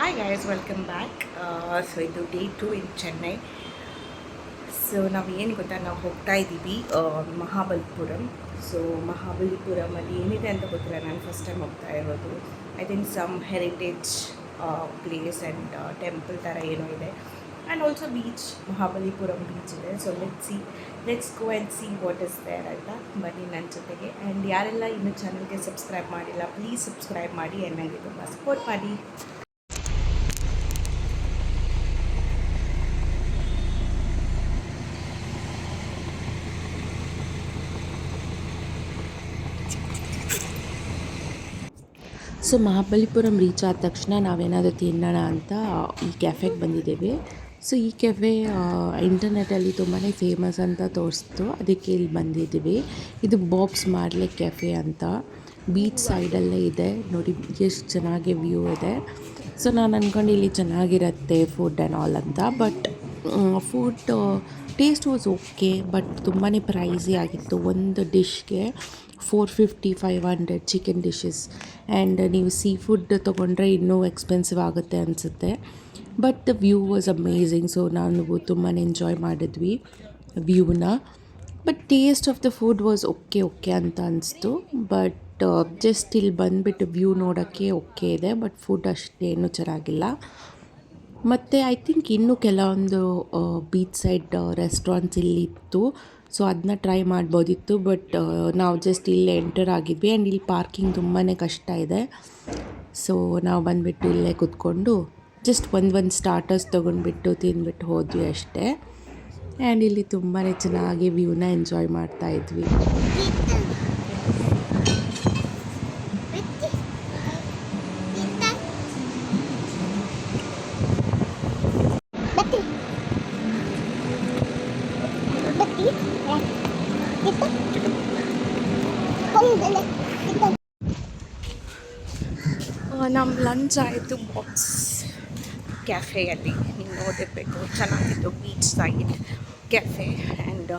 Hi guys, welcome back. So ಇದು day 2 ಇನ್ Chennai. So ನಾವು ಏನು ಗೊತ್ತಾ, ನಾವು ಹೋಗ್ತಾ ಇದ್ದೀವಿ ಮಹಾಬಲಿಪುರಂ. ಸೊ ಮಹಾಬಲಿಪುರಮಲ್ಲಿ ಏನಿದೆ ಅಂತ ಗೊತ್ತಿಲ್ಲ, ನಾನು ಫಸ್ಟ್ ಟೈಮ್ ಹೋಗ್ತಾ ಇರೋದು. I think some heritage place and temple ಥರ ಏನೋ ಇದೆ. And also beach, Mahabalipuram beach ಇದೆ. So let's go and see what is there ಅಂತ. ಬನ್ನಿ ನನ್ನ ಜೊತೆಗೆ. ಆ್ಯಂಡ್ ಯಾರೆಲ್ಲ ಇನ್ನೂ ಚಾನಲ್ಗೆ ಸಬ್ಸ್ಕ್ರೈಬ್ ಮಾಡಿಲ್ಲ, ಪ್ಲೀಸ್ ಸಬ್ಸ್ಕ್ರೈಬ್ ಮಾಡಿ ಆ್ಯಂಡ್ ನನಗೆ ತುಂಬ ಸಪೋರ್ಟ್ ಮಾಡಿ. ಸೊ ಮಹಾಬಲಿಪುರಂ ರೀಚ್ ಆದ ತಕ್ಷಣ ನಾವೇನಾದರೂ ತಿನ್ನೋಣ ಅಂತ ಈ ಕೆಫೆಗೆ ಬಂದಿದ್ದೇವೆ. ಸೊ ಈ ಕೆಫೆ ಇಂಟರ್ನೆಟಲ್ಲಿ ತುಂಬಾ ಫೇಮಸ್ ಅಂತ ತೋರಿಸ್ತು, ಅದಕ್ಕೆ ಇಲ್ಲಿ ಬಂದಿದ್ದೀವಿ. ಇದು ಬಾಕ್ಸ್ ಮಾರ್ಲೆ ಕೆಫೆ ಅಂತ, ಬೀಚ್ ಸೈಡಲ್ಲೇ ಇದೆ. ನೋಡಿ ಎಷ್ಟು ಚೆನ್ನಾಗಿ ವ್ಯೂ ಇದೆ. ಸೊ ನಾನು ಅಂದ್ಕೊಂಡು ಇಲ್ಲಿ ಚೆನ್ನಾಗಿರುತ್ತೆ ಫುಡ್ ಆ್ಯಂಡ್ ಆಲ್ ಅಂತ. But food taste was okay, but ತುಂಬಾ ಪ್ರೈಸಿ ಆಗಿತ್ತು. ಒಂದು ಡಿಶ್ಗೆ 450-500 ಚಿಕನ್ ಡಿಶಸ್. ಆ್ಯಂಡ್ ನೀವು ಸೀ ಫುಡ್ ತೊಗೊಂಡ್ರೆ ಇನ್ನೂ ಎಕ್ಸ್ಪೆನ್ಸಿವ್ ಆಗುತ್ತೆ ಅನಿಸುತ್ತೆ. But the view was amazing. So ನಾವು ತುಂಬಾ ಎಂಜಾಯ್ ಮಾಡಿದ್ವಿ ವ್ಯೂನ. But taste of the food was okay ಅಂತ ಅನಿಸ್ತು. ಬಟ್ ಜಸ್ಟ್ ಇಲ್ಲಿ ಬಂದುಬಿಟ್ಟು ವ್ಯೂ ನೋಡೋಕ್ಕೆ ಓಕೆ ಇದೆ, ಬಟ್ ಫುಡ್ ಅಷ್ಟೇನು ಚೆನ್ನಾಗಿಲ್ಲ. ಮತ್ತು ಐ ಥಿಂಕ್ ಇನ್ನೂ ಕೆಲವೊಂದು ಬೀಚ್ ಸೈಡ್ ರೆಸ್ಟೋರೆಂಟ್ಸ್ ಇಲ್ಲಿತ್ತು. ಸೊ ಅದನ್ನ ಟ್ರೈ ಮಾಡ್ಬೋದಿತ್ತು. ಬಟ್ ನಾವು ಜಸ್ಟ್ ಇಲ್ಲೇ ಎಂಟರ್ ಆಗಿದ್ವಿ. ಆ್ಯಂಡ್ ಇಲ್ಲಿ ಪಾರ್ಕಿಂಗ್ ತುಂಬಾ ಕಷ್ಟ ಇದೆ. ಸೊ ನಾವು ಬಂದುಬಿಟ್ಟು ಇಲ್ಲೇ ಕೂತ್ಕೊಂಡು ಜಸ್ಟ್ ಒಂದು ಸ್ಟಾರ್ಟರ್ಸ್ ತೊಗೊಂಡ್ಬಿಟ್ಟು ತಿಂದ್ಬಿಟ್ಟು ಹೋದ್ವಿ ಅಷ್ಟೇ. ಆ್ಯಂಡ್ ಇಲ್ಲಿ ತುಂಬಾ ಚೆನ್ನಾಗಿ ವ್ಯೂನ ಎಂಜಾಯ್ ಮಾಡ್ತಾಯಿದ್ವಿ. ನಮ್ಮ ಲಂಚ್ ಆಯಿತು ಬಾಕ್ಸ್ ಕ್ಯಾಫೆಯಲ್ಲಿ. ನೀವು ನೋಡಿರಬೇಕು, ಚೆನ್ನಾಗಿತ್ತು ಬೀಚ್ ಸೈಡ್ ಕ್ಯಾಫೆ. ಆ್ಯಂಡ್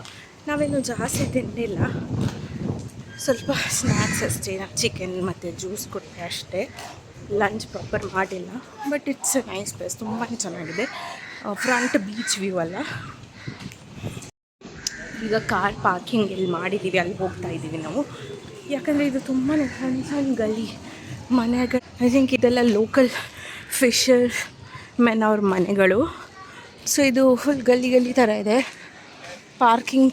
ನಾವೇನು ಜಾಸ್ತಿ ತಿನ್ನಲಿಲ್ಲ, ಸ್ವಲ್ಪ ಸ್ನ್ಯಾಕ್ಸ್ ಅಷ್ಟೇ. ಚಿಕನ್ ಮತ್ತು ಜ್ಯೂಸ್ ಕೊಟ್ಟೆ ಅಷ್ಟೇ, ಲಂಚ್ ಪ್ರಾಪರ್ ಮಾಡಿಲ್ಲ. But it's A nice place, ತುಂಬಾ ಚೆನ್ನಾಗಿದೆ. ಫ್ರಂಟ್ ಬೀಚ್ ವ್ಯೂ ಅಲ್ಲ. ಈಗ ಕಾರ್ ಪಾರ್ಕಿಂಗ್ ಎಲ್ಲಿ ಮಾಡಿದ್ದೀವಿ ಅಲ್ಲಿ ಹೋಗ್ತಾ ಇದ್ದೀವಿ ನಾವು. ಯಾಕಂದರೆ ಇದು ತುಂಬಾ ಸಣ್ಣ ಸಣ್ಣ ಗಲಿ ಮನೆಗಳು. ಐ ಥಿಂಕ್ ಇದೆಲ್ಲ ಲೋಕಲ್ ಫಿಶರ್ ಮೆನ್ ಅವ್ರ ಮನೆಗಳು. ಸೊ ಇದು ಫುಲ್ ಗಲಿ ಥರ ಇದೆ.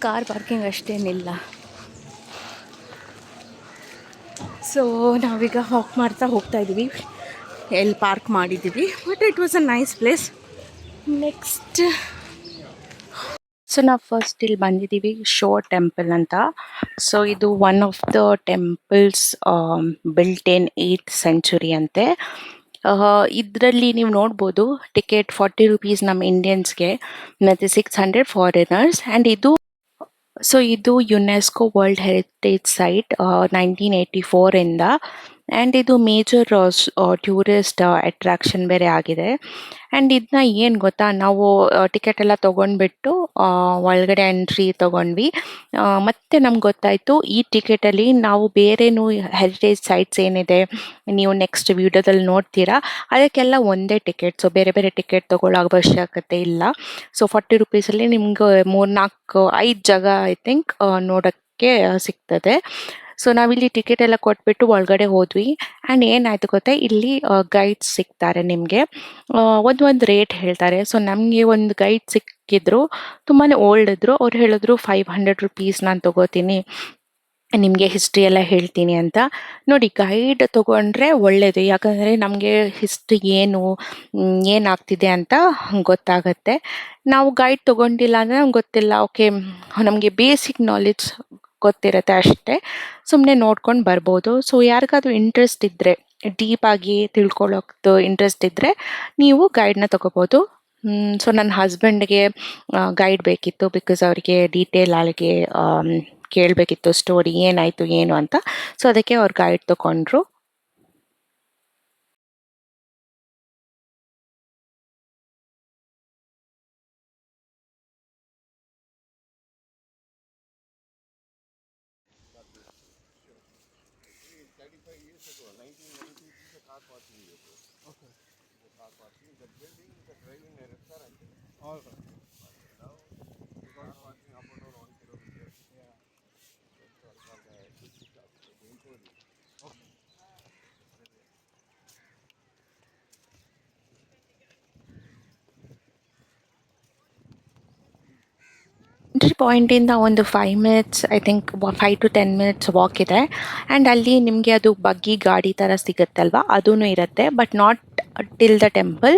ಕಾರ್ ಪಾರ್ಕಿಂಗ್ ಅಷ್ಟೇನಿಲ್ಲ. ಸೊ ನಾವೀಗ ವಾಕ್ ಮಾಡ್ತಾ ಹೋಗ್ತಾ ಇದ್ದೀವಿ ಎಲ್ಲಿ ಪಾರ್ಕ್ ಮಾಡಿದ್ದೀವಿ. But it was a nice place. Next so ನಾವು ಫಸ್ಟ್ ಇಲ್ಲಿ ಬಂದಿದ್ದೀವಿ ಶೋರ್ ಟೆಂಪಲ್ ಅಂತ. ಸೊ ಇದು one of the temples built in 8th century ಅಂತೆ. ಇದರಲ್ಲಿ ನೀವು ನೋಡ್ಬೋದು ಟಿಕೆಟ್ 40 rupees ನಮ್ಮ ಇಂಡಿಯನ್ಸ್ಗೆ, ಮತ್ತು 600 ಫಾರಿನರ್ಸ್. ಆ್ಯಂಡ್ ಇದು ಯುನೆಸ್ಕೋ ವರ್ಲ್ಡ್ ಹೆರಿಟೇಜ್ ಸೈಟ್ 1984 ಇಂದ. ಆ್ಯಂಡ್ ಇದು ಮೇಜರ್ ಟೂರಿಸ್ಟ್ ಅಟ್ರಾಕ್ಷನ್ ಬೇರೆ ಆಗಿದೆ. ಆ್ಯಂಡ್ ಇದನ್ನ ಏನು ಗೊತ್ತಾ, ನಾವು ಟಿಕೆಟ್ ಎಲ್ಲ ತೊಗೊಂಡ್ಬಿಟ್ಟು ಒಳಗಡೆ ಎಂಟ್ರಿ ತೊಗೊಂಡ್ವಿ. ಮತ್ತು ನಮ್ಗೆ ಗೊತ್ತಾಯಿತು ಈ ಟಿಕೆಟಲ್ಲಿ ನಾವು ಬೇರೆನೂ ಹೆರಿಟೇಜ್ ಸೈಟ್ಸ್ ಏನಿದೆ ನೀವು ನೆಕ್ಸ್ಟ್ ವೀಡಿಯೋದಲ್ಲಿ ನೋಡ್ತೀರಾ, ಅದಕ್ಕೆಲ್ಲ ಒಂದೇ ಟಿಕೆಟ್. ಸೊ ಬೇರೆ ಬೇರೆ ಟಿಕೆಟ್ ತೊಗೊಳ್ಳೋ ಅವಶ್ಯಕತೆ ಇಲ್ಲ. ಸೊ 40 rupeesಲ್ಲಿ ನಿಮ್ಗೆ 3-4-5 ಜಾಗ ಐ ಥಿಂಕ್ ನೋಡೋಕ್ಕೆ ಸಿಗ್ತದೆ. ಸೊ ನಾವಿಲ್ಲಿ ಟಿಕೆಟ್ ಎಲ್ಲ ಕೊಟ್ಬಿಟ್ಟು ಒಳಗಡೆ ಹೋದ್ವಿ. ಆ್ಯಂಡ್ ಏನಾಯಿತು ಗೊತ್ತಾ, ಇಲ್ಲಿ ಗೈಡ್ಸ್ ಸಿಗ್ತಾರೆ ನಿಮಗೆ, ಒಂದು ರೇಟ್ ಹೇಳ್ತಾರೆ. ಸೊ ನಮಗೆ ಒಂದು ಗೈಡ್ ಸಿಕ್ಕಿದ್ರು, ತುಂಬಾ ಓಲ್ಡ್ ಇದ್ದರು. ಅವ್ರು ಹೇಳಿದ್ರು 500 rupees ನಾನು ತೊಗೋತೀನಿ, ನಿಮಗೆ ಹಿಸ್ಟ್ರಿ ಎಲ್ಲ ಹೇಳ್ತೀನಿ ಅಂತ. ನೋಡಿ, ಗೈಡ್ ತೊಗೊಂಡ್ರೆ ಒಳ್ಳೆಯದು, ಯಾಕಂದರೆ ನಮಗೆ ಹಿಸ್ಟ್ರಿ ಏನಾಗ್ತಿದೆ ಅಂತ ಗೊತ್ತಾಗತ್ತೆ. ನಾವು ಗೈಡ್ ತೊಗೊಂಡಿಲ್ಲ ಅಂದರೆ ನಮ್ಗೆ ಗೊತ್ತಿಲ್ಲ. ಓಕೆ, ನಮಗೆ ಬೇಸಿಕ್ ನಾಲೆಡ್ಜ್ ಗೊತ್ತಿರುತ್ತೆ ಅಷ್ಟೇ, ಸುಮ್ಮನೆ ನೋಡ್ಕೊಂಡು ಬರ್ಬೋದು. ಸೊ ಯಾರಿಗಾದ್ರೂ ಇಂಟ್ರೆಸ್ಟ್ ಇದ್ದರೆ, ಡೀಪಾಗಿ ತಿಳ್ಕೊಳ್ಳೋದು ಇಂಟ್ರೆಸ್ಟ್ ಇದ್ದರೆ ನೀವು ಗೈಡ್ನ ತೊಗೋಬೋದು. ಸೊ ನನ್ನ ಹಸ್ಬೆಂಡ್ಗೆ ಗೈಡ್ ಬೇಕಿತ್ತು, ಬಿಕಾಸ್ ಅವರಿಗೆ ಡೀಟೇಲ್ ಆಗಿ ಕೇಳಬೇಕಿತ್ತು ಸ್ಟೋರಿ ಏನಾಯಿತು ಏನು ಅಂತ. ಸೊ ಅದಕ್ಕೆ ಅವ್ರು ಗೈಡ್ ತೊಗೊಂಡ್ರು. All right. Now, because passing up and down 1 kilometer. Yeah. That's what called the district of Bhimkodi. Okay. Entry ಪಾಯಿಂಟಿಂದ ಒಂದು 5 minutes I think 5 to 10 minutes walk ಇದೆ. ಆ್ಯಂಡ್ ಅಲ್ಲಿ ನಿಮಗೆ ಅದು ಬಗ್ಗಿ ಗಾಡಿ ಥರ ಸಿಗುತ್ತಲ್ವ ಅದೂ ಇರುತ್ತೆ, but not till the temple.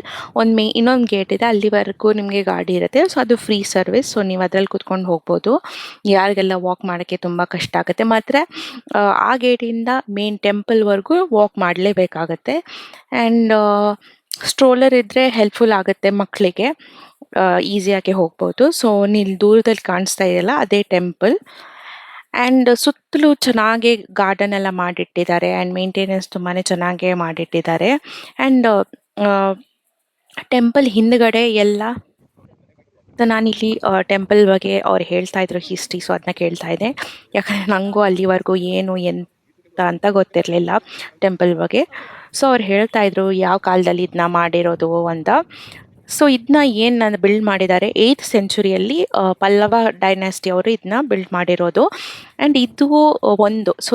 ಇನ್ನೊಂದು ಗೇಟ್ ಇದೆ, ಅಲ್ಲಿವರೆಗೂ ನಿಮಗೆ ಗಾಡಿ ಇರುತ್ತೆ. ಸೊ ಅದು ಫ್ರೀ ಸರ್ವಿಸ್. ಸೊ ನೀವು ಅದ್ರಲ್ಲಿ ಕುತ್ಕೊಂಡು ಹೋಗ್ಬೋದು. ಯಾರಿಗೆಲ್ಲ ವಾಕ್ ಮಾಡೋಕ್ಕೆ ತುಂಬ ಕಷ್ಟ ಆಗುತ್ತೆ. ಮಾತ್ರ ಆ ಗೇಟಿಂದ ಮೇನ್ ಟೆಂಪಲ್ವರೆಗೂ ವಾಕ್ ಮಾಡಲೇಬೇಕಾಗತ್ತೆ. ಆ್ಯಂಡ್ ಸ್ಟ್ರೋಲರ್ ಇದ್ದರೆ ಹೆಲ್ಪ್ಫುಲ್ ಆಗುತ್ತೆ ಮಕ್ಕಳಿಗೆ, ಈಸಿಯಾಗಿ ಹೋಗ್ಬೋದು. ಸೊ ನೀವು ದೂರದಲ್ಲಿ ಕಾಣಿಸ್ತಾ ಇದೆಯಲ್ಲ ಅದೇ ಟೆಂಪಲ್. ಆ್ಯಂಡ್ ಸುತ್ತಲೂ ಚೆನ್ನಾಗಿ ಗಾರ್ಡನ್ ಎಲ್ಲ ಮಾಡಿಟ್ಟಿದ್ದಾರೆ. ಆ್ಯಂಡ್ ಮೇಂಟೆನೆನ್ಸ್ ತುಂಬಾ ಚೆನ್ನಾಗೇ ಮಾಡಿಟ್ಟಿದ್ದಾರೆ. ಆ್ಯಂಡ್ ಟೆಂಪಲ್ ಹಿಂದ್ಗಡೆ ಎಲ್ಲ ನಾನಿಲ್ಲಿ ಟೆಂಪಲ್ ಬಗ್ಗೆ ಅವ್ರು ಹೇಳ್ತಾ ಇದ್ರು ಹಿಸ್ಟ್ರಿ. ಸೊ ಅದನ್ನ ಕೇಳ್ತಾ ಇದ್ದೆ, ಯಾಕಂದರೆ ನನಗೂ ಅಲ್ಲಿವರೆಗೂ ಏನು ಎಂತ ಅಂತ ಗೊತ್ತಿರಲಿಲ್ಲ ಟೆಂಪಲ್ ಬಗ್ಗೆ. ಸೊ ಅವ್ರು ಹೇಳ್ತಾ ಇದ್ರು ಯಾವ ಕಾಲದಲ್ಲಿ ಇದನ್ನ ಮಾಡಿರೋದು ಅಂತ. ಸೊ ಇದನ್ನ ಏನು ನಾನು ಬಿಲ್ಡ್ ಮಾಡಿದ್ದಾರೆ 8th ಸೆಂಚುರಿಯಲ್ಲಿ ಪಲ್ಲವ ಡೈನಾಸ್ಟಿ ಅವರು ಇದನ್ನ ಬಿಲ್ಡ್ ಮಾಡಿರೋದು. ಆ್ಯಂಡ್ ಇದು ಒಂದು ಸೊ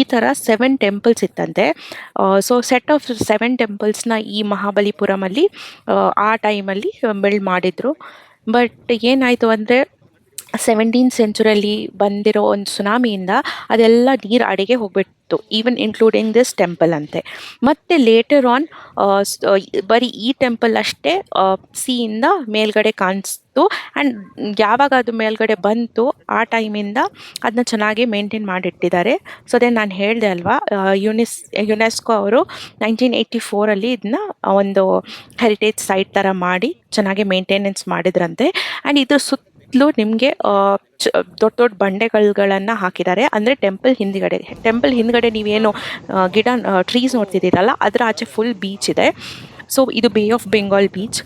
ಈ ಥರ 7 ಟೆಂಪಲ್ಸ್ ಇತ್ತಂತೆ. ಸೊ ಸೆಟ್ ಆಫ್ 7 ಟೆಂಪಲ್ಸ್ನ ಈ ಮಹಾಬಲಿಪುರಮಲ್ಲಿ ಆ ಟೈಮಲ್ಲಿ ಬಿಲ್ಡ್ ಮಾಡಿದರು. ಬಟ್ ಏನಾಯಿತು ಅಂದರೆ 17th ಸೆಂಚುರಿಯಲ್ಲಿ ಬಂದಿರೋ ಒಂದು ಸುನಾಮಿಯಿಂದ ಅದೆಲ್ಲ ನೀರು ಅಡಿಗೆ ಹೋಗ್ಬಿಟ್ಟು, ಈವನ್ ಇನ್ಕ್ಲೂಡಿಂಗ್ ದಿಸ್ ಟೆಂಪಲ್ ಅಂತೆ. ಮತ್ತು ಲೇಟರ್ ಆನ್ ಬರೀ ಈ ಟೆಂಪಲ್ ಅಷ್ಟೇ ಸಿಯಿಂದ ಮೇಲ್ಗಡೆ ಕಾಣಿಸ್ತು. ಆ್ಯಂಡ್ ಯಾವಾಗ ಅದು ಮೇಲ್ಗಡೆ ಬಂತು ಆ ಟೈಮಿಂದ ಅದನ್ನ ಚೆನ್ನಾಗಿ ಮೇಂಟೈನ್ ಮಾಡಿಟ್ಟಿದ್ದಾರೆ. ಸೊ ಅದೇ ನಾನು ಹೇಳಿದೆ ಅಲ್ವಾ, ಯುನೆಸ್ಕೋ ಅವರು 1984ಅಲ್ಲಿ ಇದನ್ನ ಒಂದು ಹೆರಿಟೇಜ್ ಸೈಟ್ ಥರ ಮಾಡಿ ಚೆನ್ನಾಗಿ ಮೇಂಟೆನೆನ್ಸ್ ಮಾಡಿದ್ರಂತೆ. ಆ್ಯಂಡ್ ಇದು ಸುತ್ತಲೂ ನಿಮಗೆ ದೊಡ್ಡ ದೊಡ್ಡ ಬಂಡೆಗಳನ್ನ ಹಾಕಿದ್ದಾರೆ. ಅಂದರೆ ಟೆಂಪಲ್ ಹಿಂದ್ಗಡೆ ನೀವೇನು ಟ್ರೀಸ್ ನೋಡ್ತಿದ್ದೀರಲ್ಲ ಅದರ ಆಚೆ ಫುಲ್ ಬೀಚ್ ಇದೆ. ಸೊ ಇದು bay of Bengal beach.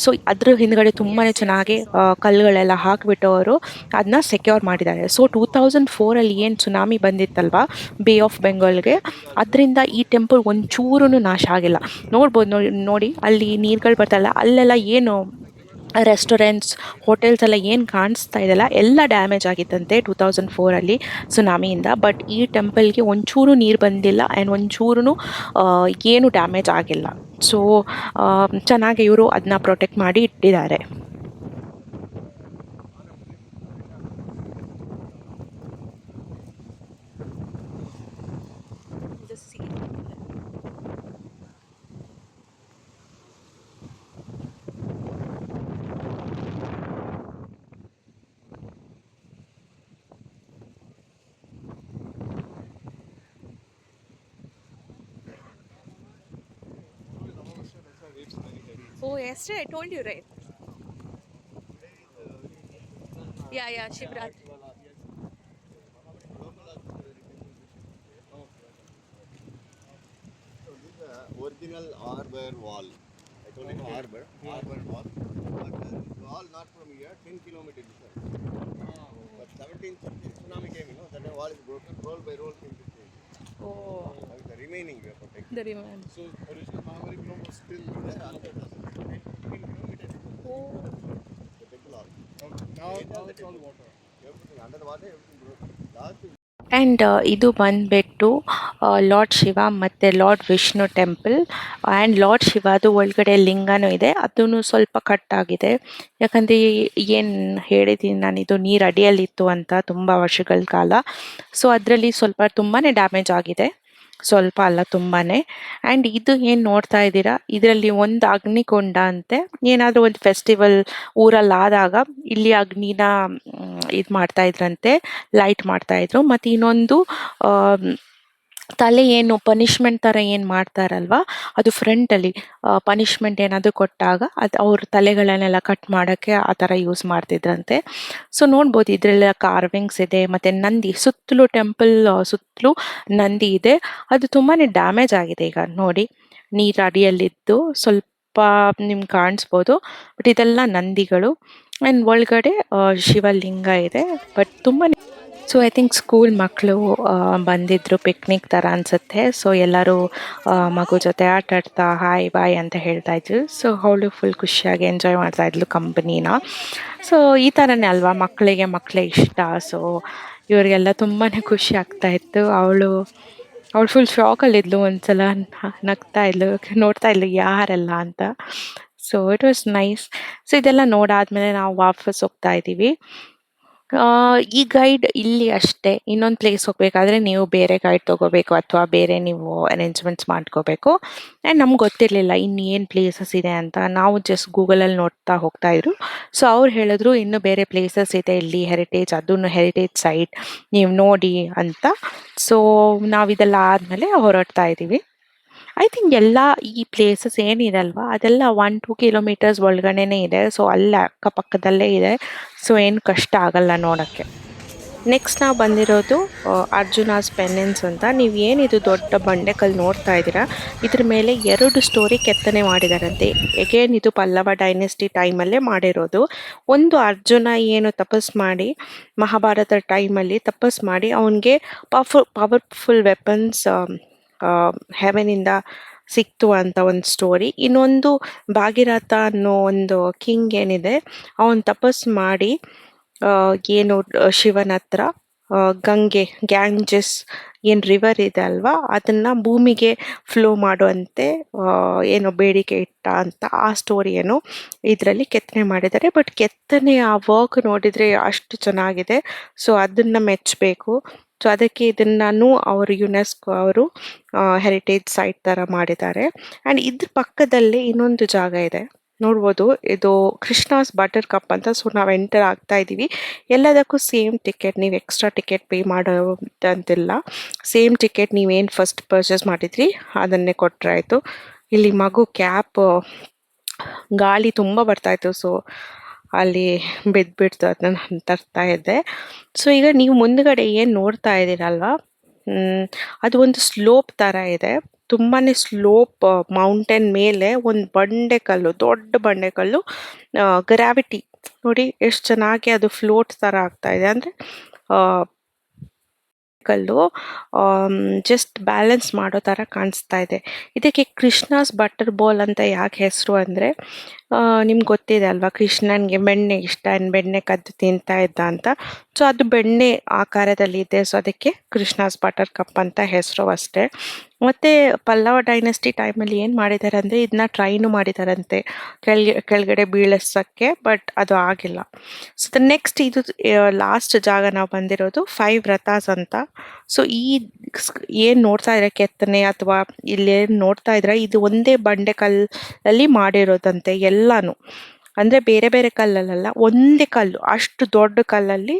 So ಅದ್ರ ಹಿಂದ್ಗಡೆ ತುಂಬಾ ಚೆನ್ನಾಗಿ ಕಲ್ಲುಗಳೆಲ್ಲ ಹಾಕಿಬಿಟ್ಟು ಅವರು ಅದನ್ನ ಸೆಕ್ಯೂರ್ ಮಾಡಿದ್ದಾರೆ. ಸೊ 2004ಅಲ್ಲಿ ಏನು ಸುನಾಮಿ ಬಂದಿತ್ತಲ್ವ ಬೇ ಆಫ್ ಬೆಂಗಾಲ್ಗೆ, ಅದರಿಂದ ಈ ಟೆಂಪಲ್ ಒಂಚೂರೂ ನಾಶ ಆಗಿಲ್ಲ. ನೋಡ್ಬೋದು ನೋಡಿ ಅಲ್ಲಿ ನೀರುಗಳು ಬರ್ತಲ್ಲ, ಅಲ್ಲೆಲ್ಲ ಏನು ರೆಸ್ಟೋರೆಂಟ್ಸ್ ಹೋಟೆಲ್ಸ್ ಎಲ್ಲ ಏನು ಕಾಣಿಸ್ತಾ ಇದೆಯಲ್ಲ ಎಲ್ಲ ಡ್ಯಾಮೇಜ್ ಆಗಿತ್ತಂತೆ 2004ಅಲ್ಲಿ ಸುನಾಮಿಯಿಂದ. ಬಟ್ ಈ ಟೆಂಪಲ್ಗೆ ಒಂಚೂರು ನೀರು ಬಂದಿಲ್ಲ ಆ್ಯಂಡ್ ಒಂಚೂರು ಏನು ಡ್ಯಾಮೇಜ್ ಆಗಿಲ್ಲ. ಸೊ ಚೆನ್ನಾಗಿ ಇವರು ಅದನ್ನ ಪ್ರೊಟೆಕ್ಟ್ ಮಾಡಿ ಇಟ್ಟಿದ್ದಾರೆ. Oh, yesterday I told you, right? Yeah, Shivratri. So this is the original arbor wall. I told you arbor wall. But this wall not from here, 10 kilometers distance. But 17th century tsunami came, that wall is broken, roll by roll came to change. Oh, That is the remaining we are protecting. the remand. So original Mahabalipuram was still There are 10 kilometers. Oh, The big wall. okay. Now it's all water. Everything under the water, everything broken. Last and ಇದು ಬಂದುಬಿಟ್ಟು lord Shiva ಮತ್ತು lord Vishnu temple. And lord ಶಿವದು ಒಳಗಡೆ ಲಿಂಗನೂ ಇದೆ, ಅದೂ ಸ್ವಲ್ಪ ಕಟ್ಟಾಗಿದೆ. ಯಾಕಂದರೆ ಏನು ಹೇಳಿದ್ದೀನಿ ನಾನು, ಇದು ನೀರು ಅಡಿಯಲ್ಲಿತ್ತು ಅಂತ ತುಂಬ ವರ್ಷಗಳ ಕಾಲ. ಸೊ ಅದರಲ್ಲಿ ಸ್ವಲ್ಪ ತುಂಬಾ ಡ್ಯಾಮೇಜ್ ಆಗಿದೆ, ಸ್ವಲ್ಪ ಅಲ್ಲ ತುಂಬಾ. ಆ್ಯಂಡ್ ಇದು ಏನು ನೋಡ್ತಾ ಇದ್ದೀರಾ, ಇದರಲ್ಲಿ ಒಂದು ಅಗ್ನಿಕೊಂಡ ಅಂತೆ. ಏನಾದರೂ ಒಂದು ಫೆಸ್ಟಿವಲ್ ಊರಲ್ಲಿ ಆದಾಗ ಇಲ್ಲಿ ಅಗ್ನಿನ ಇದು ಮಾಡ್ತಾಯಿದ್ರಂತೆ, ಲೈಟ್ ಮಾಡ್ತಾಯಿದ್ರು. ಮತ್ತು ಇನ್ನೊಂದು ತಲೆ ಏನು ಪನಿಷ್ಮೆಂಟ್ ಥರ ಏನು ಮಾಡ್ತಾರಲ್ವ, ಅದು ಫ್ರಂಟಲ್ಲಿ ಪನಿಷ್ಮೆಂಟ್ ಏನಾದರೂ ಕೊಟ್ಟಾಗ ಅದು ಅವ್ರ ತಲೆಗಳನ್ನೆಲ್ಲ ಕಟ್ ಮಾಡೋಕ್ಕೆ ಆ ಥರ ಯೂಸ್ ಮಾಡ್ತಿದ್ರಂತೆ. ಸೊ ನೋಡ್ಬೋದು ಇದರೆಲ್ಲ ಕಾರ್ವಿಂಗ್ಸ್ ಇದೆ. ಮತ್ತು ನಂದಿ ಸುತ್ತಲೂ ಟೆಂಪಲ್ ಸುತ್ತಲೂ ನಂದಿ ಇದೆ. ಅದು ತುಂಬಾ ಡ್ಯಾಮೇಜ್ ಆಗಿದೆ. ಈಗ ನೋಡಿ ನೀರು ಅಡಿಯಲ್ಲಿದ್ದು ಸ್ವಲ್ಪ ನಿಮ್ಗೆ ಕಾಣಿಸ್ಬೋದು. ಬಟ್ ಇದೆಲ್ಲ ನಂದಿಗಳು. ಆ್ಯಂಡ್ ಒಳಗಡೆ ಶಿವಲಿಂಗ ಇದೆ. ಬಟ್ ತುಂಬಾ ಸೊ ಐ ಥಿಂಕ್ ಸ್ಕೂಲ್ ಮಕ್ಕಳು ಬಂದಿದ್ರು ಪಿಕ್ನಿಕ್ ಥರ ಅನಿಸುತ್ತೆ. ಸೊ ಎಲ್ಲರೂ ಮಗು ಜೊತೆ ಆಟ ಆಡ್ತಾ ಹಾಯ್ ಬಾಯ್ ಅಂತ ಹೇಳ್ತಾ ಇದ್ರು. ಸೊ ಅವಳು ಫುಲ್ ಖುಷಿಯಾಗಿ ಎಂಜಾಯ್ ಮಾಡ್ತಾ ಇದ್ಲು ಕಂಪನಿನ. ಸೊ ಈ ಥರನೇ ಅಲ್ವಾ, ಮಕ್ಕಳೇ ಇಷ್ಟ. ಸೊ ಇವರಿಗೆಲ್ಲ ತುಂಬಾ ಖುಷಿ ಆಗ್ತಾ ಇತ್ತು. ಅವಳು ಫುಲ್ ಶಾಕಲ್ಲಿದ್ಲು. ಒಂದ್ಸಲ ನಗ್ತಾ ಇದ್ಲು, ನೋಡ್ತಾ ಇದ್ಲು ಯಾರೆಲ್ಲ ಅಂತ. So it was nice. So ಇದೆಲ್ಲ ನೋಡಾದ್ಮೇಲೆ ನಾವು ವಾಪಸ್ ಹೋಗ್ತಾ ಇದ್ದೀವಿ. ಈ ಗೈಡ್ ಇಲ್ಲಿ ಅಷ್ಟೇ. ಇನ್ನೊಂದು ಪ್ಲೇಸ್ ಹೋಗ್ಬೇಕಾದ್ರೆ ನೀವು ಬೇರೆ ಗೈಡ್ ತೊಗೋಬೇಕು ಅಥವಾ ಬೇರೆ ನೀವು ಅರೇಂಜ್ಮೆಂಟ್ಸ್ ಮಾಡ್ಕೋಬೇಕು. ಆ್ಯಂಡ್ ನಮ್ಗೆ ಗೊತ್ತಿರಲಿಲ್ಲ ಇನ್ನೇನು ಪ್ಲೇಸಸ್ ಇದೆ ಅಂತ. ನಾವು ಜಸ್ಟ್ ಗೂಗಲಲ್ಲಿ ನೋಡ್ತಾ ಹೋಗ್ತಾ ಇದ್ರು. ಸೊ ಅವ್ರು ಹೇಳಿದ್ರು ಇನ್ನೂ ಬೇರೆ ಪ್ಲೇಸಸ್ ಇದೆ ಇಲ್ಲಿ ಹೆರಿಟೇಜ್, ಅದನ್ನು ಹೆರಿಟೇಜ್ ಸೈಟ್ ನೀವು ನೋಡಿ ಅಂತ. ಸೊ ನಾವಿದೆಲ್ಲ ಆದಮೇಲೆ ಹೊರಡ್ತಾ ಇದ್ದೀವಿ. ಐ ಥಿಂಕ್ ಎಲ್ಲ ಈ ಪ್ಲೇಸಸ್ ಏನಿದೆ ಅಲ್ವಾ, ಅದೆಲ್ಲ 1-2 ಕಿಲೋಮೀಟರ್ಸ್ ಒಳಗಡೆನೇ ಇದೆ. ಸೊ ಅಲ್ಲೇ ಅಕ್ಕಪಕ್ಕದಲ್ಲೇ ಇದೆ. ಸೊ ಏನು ಕಷ್ಟ ಆಗಲ್ಲ ನೋಡೋಕ್ಕೆ. ನೆಕ್ಸ್ಟ್ ನಾವು ಬಂದಿರೋದು ಅರ್ಜುನಾಸ್ ಪೆನ್ನೆನ್ಸ್ ಅಂತ. ನೀವು ಏನಿದು ದೊಡ್ಡ ಬಂಡೆಕಲ್ಲು ನೋಡ್ತಾ ಇದ್ದೀರಾ, ಇದ್ರ ಮೇಲೆ 2 ಸ್ಟೋರಿ ಕೆತ್ತನೆ ಮಾಡಿದಾರಂತೆ. ಎಗೇನ್ ಇದು ಪಲ್ಲವ ಡೈನೆಸ್ಟಿ ಟೈಮಲ್ಲೇ ಮಾಡಿರೋದು. ಒಂದು ಅರ್ಜುನ ಏನು ತಪಸ್ ಮಾಡಿ ಮಹಾಭಾರತ ಟೈಮಲ್ಲಿ ತಪಸ್ ಮಾಡಿ ಅವನಿಗೆ ಪವರ್ಫುಲ್ ವೆಪನ್ಸ್ ಹೆವೆನಿಂದ ಸಿಕ್ತು ಅಂತ ಒಂದು ಸ್ಟೋರಿ. ಇನ್ನೊಂದು ಭಾಗೀರಥ ಅನ್ನೋ ಒಂದು ಕಿಂಗ್ ಏನಿದೆ, ಅವನು ತಪಸ್ ಮಾಡಿ ಏನು ಶಿವನ ಹತ್ರ ಗ್ಯಾಂಜಸ್ ಏನು ರಿವರ್ ಇದೆ ಅಲ್ವಾ, ಅದನ್ನು ಭೂಮಿಗೆ ಫ್ಲೋ ಮಾಡುವಂತೆ ಏನೋ ಬೇಡಿಕೆ ಇಟ್ಟ ಅಂತ ಆ ಸ್ಟೋರಿಯನ್ನು ಇದರಲ್ಲಿ ಕೆತ್ತನೆ ಮಾಡಿದ್ದಾರೆ. ಬಟ್ ಕೆತ್ತನೆ ಆ ವರ್ಕ್ ನೋಡಿದರೆ ಅಷ್ಟು ಚೆನ್ನಾಗಿದೆ. ಸೊ ಅದನ್ನು ಮೆಚ್ಚಬೇಕು. ಸೊ ಅದಕ್ಕೆ ಇದನ್ನು ಅವರು ಯುನೆಸ್ಕೋ ಅವರು ಹೆರಿಟೇಜ್ ಸೈಟ್ ಥರ ಮಾಡಿದ್ದಾರೆ. ಆ್ಯಂಡ್ ಇದ್ರ ಪಕ್ಕದಲ್ಲೇ ಇನ್ನೊಂದು ಜಾಗ ಇದೆ ನೋಡ್ಬೋದು. ಇದು ಕೃಷ್ಣಾಸ್ ಬಟರ್ ಕಪ್ ಅಂತ. ಸೊ ನಾವು ಎಂಟರ್ ಆಗ್ತಾ ಇದ್ದೀವಿ. ಎಲ್ಲದಕ್ಕೂ ಸೇಮ್ ಟಿಕೆಟ್, ನೀವು ಎಕ್ಸ್ಟ್ರಾ ಟಿಕೆಟ್ ಪೇ ಮಾಡೋದಂತಿಲ್ಲ. ಸೇಮ್ ಟಿಕೆಟ್ ನೀವೇನು ಫಸ್ಟ್ ಪರ್ಚೇಸ್ ಮಾಡಿದ್ರಿ ಅದನ್ನೇ ಕೊಟ್ಟರೆ ಆಯಿತು. ಇಲ್ಲಿ ಮಗು ಕ್ಯಾಪ್ ಗಾಳಿ ತುಂಬ ಬರ್ತಾಯಿತ್ತು. ಸೊ ಅಲ್ಲಿ ಬಿದ್ದುಬಿಡ್ತು, ಅದನ್ನ ನಾನು ತರ್ತಾ ಇದ್ದೆ. ಸೊ ಈಗ ನೀವು ಮುಂದ್ಗಡೆ ಏನು ನೋಡ್ತಾ ಇದ್ದೀರಲ್ವ, ಅದು ಒಂದು ಸ್ಲೋಪ್ ಥರ ಇದೆ. ತುಂಬಾ ಸ್ಲೋಪ್ ಮೌಂಟೇನ್ ಮೇಲೆ ಒಂದು ಬಂಡೆಕಲ್ಲು, ದೊಡ್ಡ ಬಂಡೆಕಲ್ಲು, ಗ್ರಾವಿಟಿ ನೋಡಿ ಎಷ್ಟು ಚೆನ್ನಾಗಿ ಅದು ಫ್ಲೋಟ್ ಥರ ಆಗ್ತಾ ಇದೆ. ಅಂದರೆ ಕಲ್ಲು ಜಸ್ಟ್ ಬ್ಯಾಲೆನ್ಸ್ ಮಾಡೋ ಥರ ಕಾಣಿಸ್ತಾ ಇದೆ. ಇದಕ್ಕೆ ಕೃಷ್ಣಾಸ್ ಬಟರ್ ಬಾಲ್ ಅಂತ ಯಾಕೆ ಹೆಸರು ಅಂದರೆ, ನಿಮ್ಗೆ ಗೊತ್ತಿದೆ ಅಲ್ವಾ, ಕೃಷ್ಣನಿಗೆ ಬೆಣ್ಣೆ ಇಷ್ಟ, ಬೆಣ್ಣೆ ಕದ್ದು ತಿಂತಾ ಇದ್ದ ಅಂತ. ಸೊ ಅದು ಬೆಣ್ಣೆ ಆಕಾರದಲ್ಲಿ ಇದೆ. ಸೊ ಅದಕ್ಕೆ ಕೃಷ್ಣಾಸ್ ಬಟರ್ ಕಪ್ ಅಂತ ಹೆಸರು ಅಷ್ಟೇ. ಮತ್ತು ಪಲ್ಲವ ಡೈನೆಸ್ಟಿ ಟೈಮಲ್ಲಿ ಏನು ಮಾಡಿದ್ದಾರೆ ಅಂದರೆ, ಇದನ್ನ ಟ್ರೈನು ಮಾಡಿದಾರಂತೆ ಕೆಳಗಡೆ ಬೀಳಿಸೋಕ್ಕೆ, ಬಟ್ ಅದು ಆಗಿಲ್ಲ. ಸೊ ನೆಕ್ಸ್ಟ್ ಇದು ಲಾಸ್ಟ್ ಜಾಗ ನಾವು ಬಂದಿರೋದು 5 ರಥಾಸ್ ಅಂತ. ಸೊ ಈ ಏನು ನೋಡ್ತಾ ಇದ್ರೆ ಕೆತ್ತನೆ ಅಥವಾ ಇಲ್ಲೇನು ನೋಡ್ತಾ ಇದ್ರೆ, ಇದು ಒಂದೇ ಬಂಡೆಕಲ್ಲಲ್ಲಿ ಮಾಡಿರೋದಂತೆ ಎಲ್ಲಾನು. ಅಂದರೆ ಬೇರೆ ಬೇರೆ ಕಲ್ಲಲ್ಲ, ಒಂದೇ ಕಲ್ಲು, ಅಷ್ಟು ದೊಡ್ಡ ಕಲ್ಲಲ್ಲಿ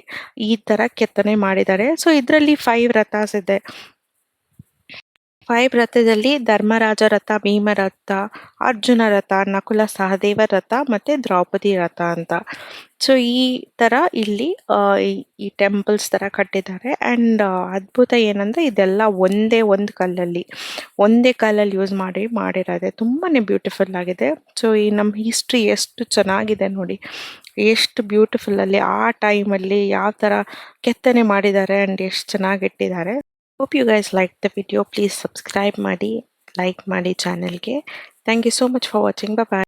ಈ ಥರ ಕೆತ್ತನೆ ಮಾಡಿದ್ದಾರೆ. ಸೊ ಇದರಲ್ಲಿ 5 ರಥಾಸ್ ಇದೆ. 5 ರಥದಲ್ಲಿ ಧರ್ಮರಾಜ ರಥ, ಭೀಮ ರಥ, ಅರ್ಜುನ ರಥ, ನಕುಲ ಸಹದೇವ ರಥ ಮತ್ತು ದ್ರೌಪದಿ ರಥ ಅಂತ. ಸೊ ಈ ಥರ ಇಲ್ಲಿ ಈ ಟೆಂಪಲ್ಸ್ ಥರ ಕಟ್ಟಿದ್ದಾರೆ. ಆ್ಯಂಡ್ ಅದ್ಭುತ ಏನಂದರೆ, ಇದೆಲ್ಲ ಒಂದೇ ಕಲ್ಲಲ್ಲಿ ಯೂಸ್ ಮಾಡಿರೋದೆ. ತುಂಬಾ ಬ್ಯೂಟಿಫುಲ್ ಆಗಿದೆ. ಸೊ ಈ ನಮ್ಮ ಹಿಸ್ಟ್ರಿ ಎಷ್ಟು ಚೆನ್ನಾಗಿದೆ ನೋಡಿ, ಎಷ್ಟು ಬ್ಯೂಟಿಫುಲ್ಲಲ್ಲಿ ಆ ಟೈಮಲ್ಲಿ ಯಾವ ಥರ ಕೆತ್ತನೆ ಮಾಡಿದ್ದಾರೆ ಆ್ಯಂಡ್ ಎಷ್ಟು ಚೆನ್ನಾಗಿಟ್ಟಿದ್ದಾರೆ. Hope you guys liked the video. Please subscribe ಮಾಡಿ, ಲೈಕ್ ಮಾಡಿ ಚಾನೆಲ್ಗೆ. Thank you so much for watching. Bye bye.